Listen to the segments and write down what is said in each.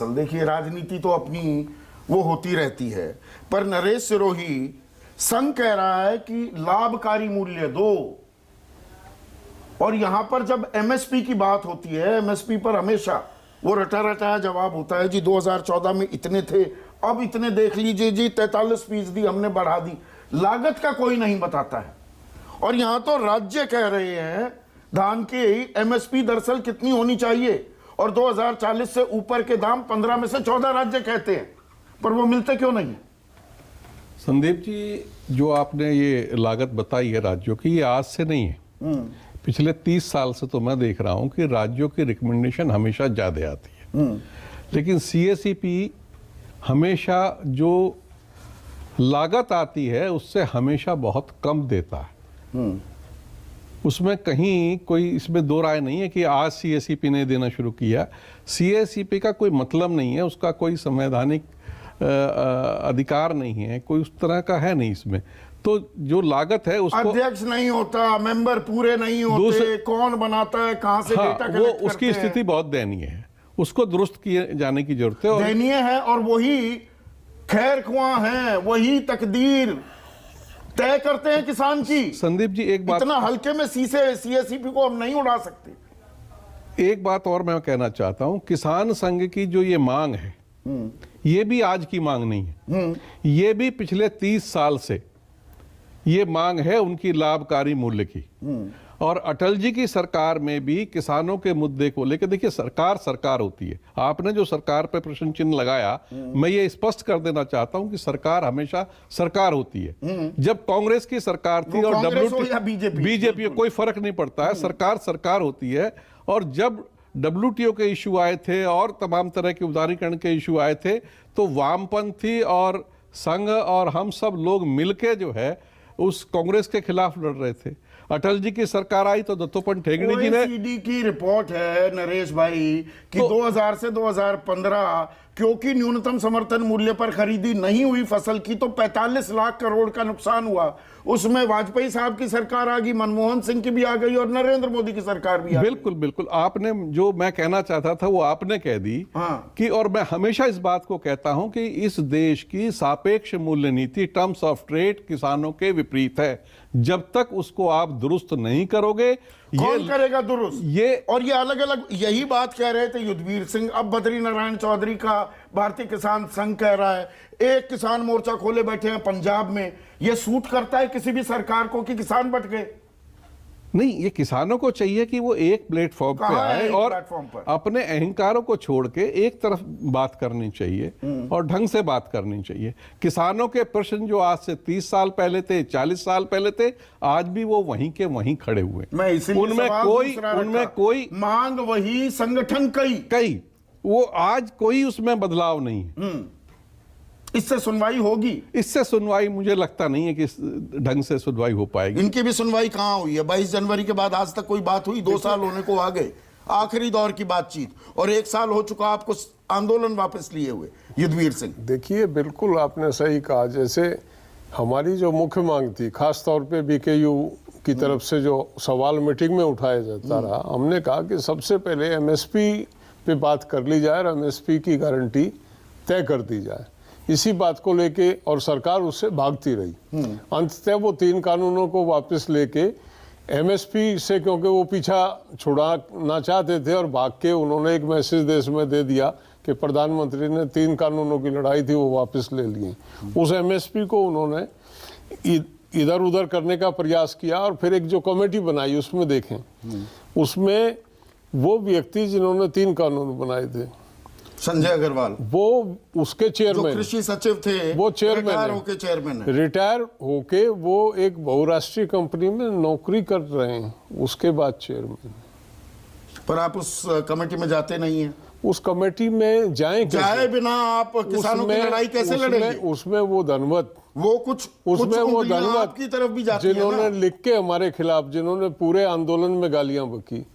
देखिए, राजनीति तो अपनी वो होती रहती है, पर नरेश सिरोही संघ कह रहा है कि लाभकारी मूल्य दो, और यहां पर जब एमएसपी की बात होती है, एमएसपी पर हमेशा वो रटा रटाया जवाब होता है जी 2014 में इतने थे, अब इतने देख लीजिए जी 43% हमने बढ़ा दी। लागत का कोई नहीं बताता है। और यहां तो राज्य कह रहे हैं धान की एमएसपी दरअसल कितनी होनी चाहिए, और 2040 से ऊपर के दाम 15 में से 14 राज्य कहते हैं, पर वो मिलते क्यों नहीं? संदीप जी, जो आपने ये लागत बताई है राज्यों की, ये आज से नहीं है। पिछले 30 साल से तो मैं देख रहा हूं कि राज्यों की रिकमेंडेशन हमेशा ज्यादा आती है, लेकिन सीएसईपी हमेशा जो लागत आती है उससे हमेशा बहुत कम देता है। उसमें कहीं कोई इसमें दो राय नहीं है कि आज सीएसईपी ने देना शुरू किया। सीएसईपी का कोई मतलब नहीं है, उसका कोई संवैधानिक अधिकार नहीं है, कोई उस तरह का है नहीं इसमें। तो जो लागत है उसको अध्यक्ष नहीं होता, मेंबर पूरे नहीं होते, कौन बनाता है, कहां से डेटा कलेक्ट करते हैं? उसकी स्थिति बहुत दयनीय है, उसको दुरुस्त किए जाने की जरूरत है। दयनीय है, और वही खैर ख्वाह है, वही तकदीर तय करते हैं किसान की। संदीप जी, एक बात, इतना हल्के में सीएसईपी को हम नहीं उड़ा सकते। एक बात और मैं कहना चाहता हूं, किसान संघ की जो ये मांग है, ये भी आज की मांग नहीं है, ये भी पिछले 30 साल से ये मांग है उनकी लाभकारी मूल्य की। और अटल जी की सरकार में भी किसानों के मुद्दे को लेकर, देखिए सरकार होती है, आपने जो सरकार पे प्रश्न चिन्ह लगाया, मैं ये स्पष्ट कर देना चाहता हूं कि सरकार हमेशा सरकार होती है। जब कांग्रेस की सरकार थी और बीजेपी कोई फर्क नहीं पड़ता है, सरकार होती है। और जब WTO के इशू आए थे और तमाम तरह के उदारीकरण के इशू आए थे, तो वामपंथी और संघ और हम सब लोग मिलके जो है उस कांग्रेस के खिलाफ लड़ रहे थे। अटल जी की सरकार आई तो दत्तोपंत ठेंगड़ी जी ने, OECD की रिपोर्ट है नरेश भाई कि 2000 से 2015 क्योंकि न्यूनतम समर्थन मूल्य पर खरीदी नहीं हुई फसल की, तो 45 लाख करोड़ का नुकसान हुआ। उसमें वाजपेयी साहब की सरकार आ गई, मनमोहन सिंह की भी आ गई, और नरेंद्र मोदी की सरकार भी आ गई। बिल्कुल आपने जो मैं कहना चाहता था वो आपने कह दी। कि और मैं हमेशा इस बात को कहता हूं कि इस देश की सापेक्ष मूल्य नीति, टर्म्स ऑफ ट्रेड, किसानों के विपरीत है। जब तक उसको आप दुरुस्त नहीं करोगे, कौन करेगा दुरुस्त? ये और ये अलग अलग यही बात कह रहे थे युद्धवीर सिंह, अब बद्री नारायण चौधरी का भारतीय किसान संघ कह रहा है, एक किसान मोर्चा खोले बैठे हैं पंजाब में। ये सूट करता है किसी भी सरकार को कि किसान बट गए? नहीं, ये किसानों को चाहिए कि वो एक प्लेटफॉर्म पे आए और अपने अहंकारों को छोड़ के एक तरफ बात करनी चाहिए और ढंग से बात करनी चाहिए। किसानों के प्रश्न जो आज से 30 साल पहले थे, 40 साल पहले थे, आज भी वो वहीं के वहीं खड़े हुए। उनमें कोई मांग वही, संगठन कई, वो आज कोई उसमें बदलाव नहीं है। इससे सुनवाई होगी? इससे सुनवाई मुझे लगता नहीं है कि इस ढंग से सुनवाई हो पाएगी। इनकी भी सुनवाई कहां हुई है? 22 जनवरी के बाद आज तक कोई बात हुई? 2 साल होने को आ गए, आखिरी दौर की बातचीत, और 1 साल हो चुका आपको आंदोलन वापस लिए हुए। युद्धवीर सिंह, देखिए, बिल्कुल आपने सही कहा। जैसे हमारी जो मुख्य मांग थी, खास तौर पे BKU की तरफ से जो सवाल मीटिंग में उठाया जाता रहा, हमने कहा कि सबसे पहले MSP पे बात कर ली जाए और MSP की गारंटी तय कर दी जाए। इसी बात को लेके और सरकार उससे भागती रही। अंततः वो 3 कानूनों को वापस लेके MSP से, क्योंकि वो पीछा छुड़ाना चाहते थे और भाग के उन्होंने एक मैसेज देश में दे दिया कि प्रधानमंत्री ने 3 कानूनों की लड़ाई थी वो वापस ले लिए। उस MSP को उन्होंने इधर उधर करने का प्रयास किया और फिर एक जो कमेटी बनाई उसमें देखें, उसमें वो व्यक्ति जिन्होंने 3 कानून बनाए थे, संजय अग्रवाल, वो उसके चेयरमैन, कृषि सचिव थे, वो चेयरमैन रिटायर होके वो एक बहुराष्ट्रीय कंपनी में नौकरी कर रहे हैं, उसके बाद चेयरमैन। पर आप उस कमेटी में जाते नहीं हैं। उस कमेटी में जाए बिना आप किसानों की लड़ाई कैसे लड़ेंगे? उसमें वो धनवत, उसमें वो धनवत की तरफ भी जाती है, जिन्होंने लिख के हमारे खिलाफ, जिन्होंने पूरे आंदोलन में गालियां बकी,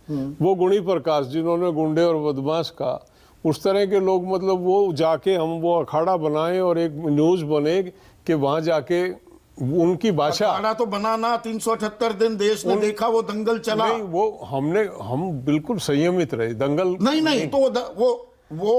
वो गुणी प्रकाश, जिन्होंने गुंडे और बदमाश का, उस तरह के लोग, मतलब वो जाके हम वो अखाड़ा बनाए और एक न्यूज बने कि वहां जाके उनकी भाषा। अखाड़ा तो बनाना 378 दिन देश ने देखा, वो दंगल चला। नहीं, वो हम बिल्कुल संयमित रहे, दंगल नहीं तो वो वो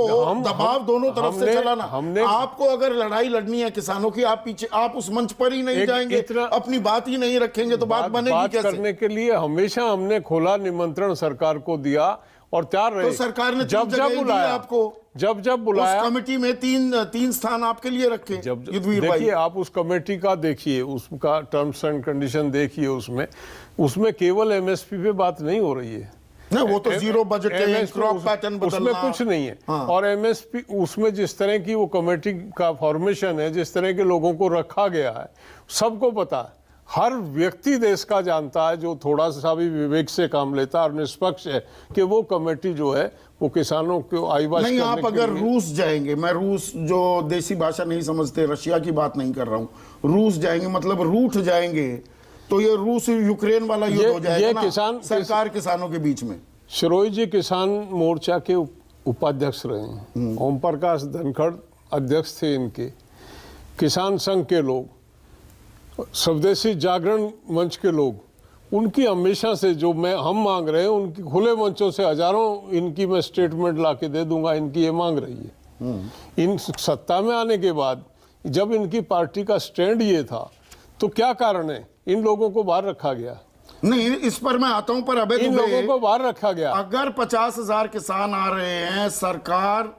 दबाव दोनों तरफ से चला ना। हमने आपको अगर लड़ाई लड़नी है किसानों की, आप पीछे, आप उस मंच पर ही नहीं जाएंगे, अपनी बात ही नहीं रखेंगे तो बात बनेगी कैसे? करने के लिए हमेशा हमने खोला निमंत्रण सरकार को दिया और तैयार रहे। तो सरकार ने जब बुलाया आपको, जब बुलाया उस कमेटी में तीन स्थान आपके लिए रखे। जब युद्धवीर भाई, देखिए आप उस कमेटी का देखिए, उसका टर्म्स एंड कंडीशन देखिए, उसमें केवल एमएसपी पे बात नहीं हो रही है। नहीं, वो तो जीरो बजट, क्रॉप पैटर्न उसमें कुछ नहीं है। हाँ। और एमएसपी उसमें जिस तरह की वो कमेटी का फॉर्मेशन है, जिस तरह के लोगों को रखा गया है, सबको पता है, हर व्यक्ति देश का जानता है जो थोड़ा सा भी विवेक से काम लेता है और निष्पक्ष है कि वो कमेटी जो है वो किसानों को आईवाश नहीं, करने आप अगर रूस जाएंगे, मैं रूस जो देसी भाषा नहीं समझते, रशिया की बात नहीं कर रहा हूं, रूस जाएंगे मतलब रूठ जाएंगे, तो ये रूस यूक्रेन वाला युद्ध हो जाएगा ना सरकार किसानों के बीच में। शिरोई जी किसान मोर्चा के उपाध्यक्ष रहे हैं, ओम प्रकाश धनखड़ अध्यक्ष थे इनके, किसान संघ के लोग, स्वदेशी जागरण मंच के लोग, उनकी हमेशा से जो हम मांग रहे हैं, उनकी खुले मंचों से हजारों इनकी मैं स्टेटमेंट ला के दे दूंगा, इनकी ये मांग रही है। इन सत्ता में आने के बाद जब इनकी पार्टी का स्टैंड ये था, तो क्या कारण है इन लोगों को बाहर रखा गया? नहीं, इस पर मैं आता हूं, पर अबे इन लोगों को बाहर रखा गया। अगर 50,000 किसान आ रहे हैं, सरकार